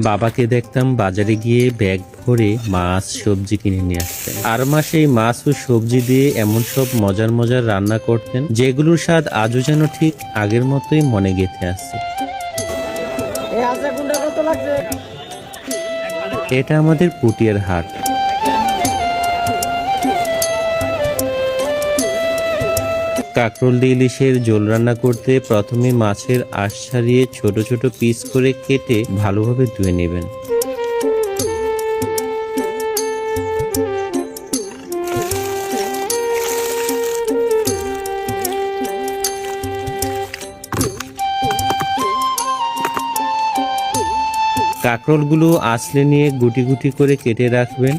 বাবাকে দেখতাম বাজারে গিয়ে ব্যাগ ভরে মাছ সবজি কিনে নিয়ে আসতেন, আর মাসে এই মাছ ও সবজি দিয়ে এমন সব মজার মজার রান্না করতেন যেগুলোর স্বাদ আজও যেন ঠিক আগের মতোই মনে গেঁথে আছে। এটা আমাদের পুটিয়ার হাট। কাঁকরোল দিয়ে ইলিশের ঝোল রান্না করতে প্রথমে মাছের আঁশ ছাড়িয়ে ছোট ছোট পিস করে কেটে ভালোভাবে ধুয়ে নেবেন। কাঁকরোলগুলো আঁচলে নিয়ে গুটি গুটি করে কেটে রাখবেন।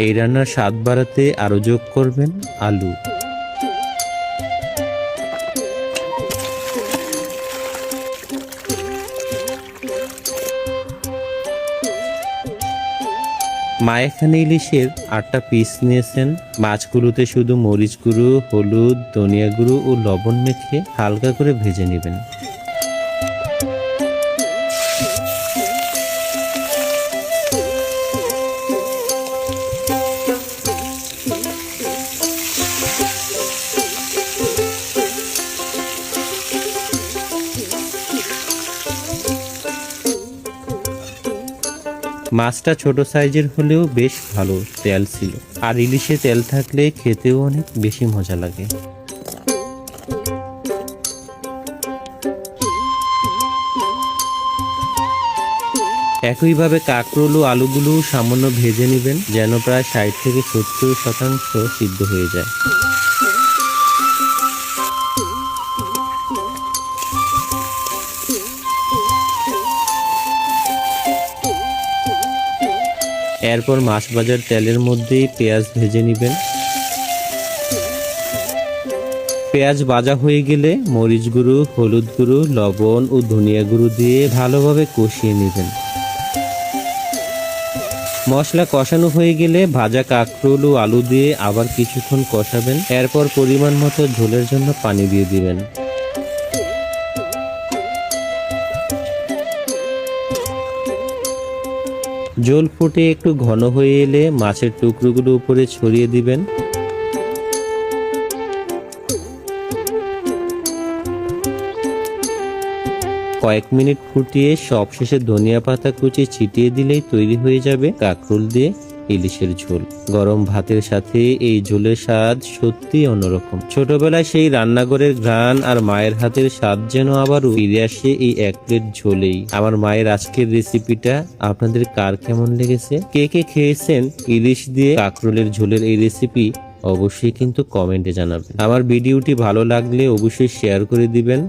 এই রান্নার স্বাদ বাড়াতে আরো যোগ করবেন আলু। মা এখানে ইলিশের 8টা পিস নিয়েছেন। মাছগুলোতে শুধু মরিচ গুঁড়ো, হলুদ, ধনিয়া গুঁড়ো ও লবণ মেখে হালকা করে ভেজে নেবেন। মাছটা ছোট সাইজের হলেও বেশ ভালো তেল ছিল, আর ইলিশে তেল থাকলে খেতেও অনেক বেশি মজা লাগে। একইভাবে কাঁকরোল ও আলুগুলো সামান্য ভেজে নেবেন, যেন প্রায় 60 থেকে 70% সিদ্ধ হয়ে যায়। এরপর মাছ ভাজার তেলের মধ্যে পেঁয়াজ ভেজে নেবেন। পেঁয়াজ ভাজা হয়ে গেলে মরিচ গুঁড়ো, হলুদ গুঁড়ো, লবণ ও ধনিয়া গুঁড়ো দিয়ে ভালোভাবে কষিয়ে নেবেন। মশলা কষানো হয়ে গেলে ভাজা কাঁকরোল ও আলু দিয়ে আবার কিছুক্ষণ কষাবেন। এরপর পরিমাণ মতো ঝোলের জন্য পানি দিয়ে দিবেন। ঝোল ফুটে একটু ঘন হয়ে এলে মাছের টুকরোগুলো উপরে ছড়িয়ে দিবেন। কয়েক মিনিট ফুটিয়ে সবশেষে ধনিয়া পাতা কুচি ছিটিয়ে দিলেই তৈরি হয়ে যাবে কাঁকরোল দিয়ে ইলিশের ঝোল। গরম ভাতের সাথে এই ঝোলের স্বাদ সত্যি অন্যরকম। ছোটবেলায় সেই রান্নাঘরের ঘ্রাণ আর মায়ের হাতের স্বাদ যেন আবারও ফিরে আসে এই এক প্লেট ঝোলেই। আমার মায়ের আজকের রেসিপিটা আপনাদের কার কেমন লেগেছে? কে কে খেয়েছেন ইলিশ দিয়ে কাঁকরোলের ঝোলের এই রেসিপি? অবশ্যই কিন্তু কমেন্টে জানাবেন। আমার ভিডিওটি ভালো লাগলে অবশ্যই শেয়ার করে দিবেন।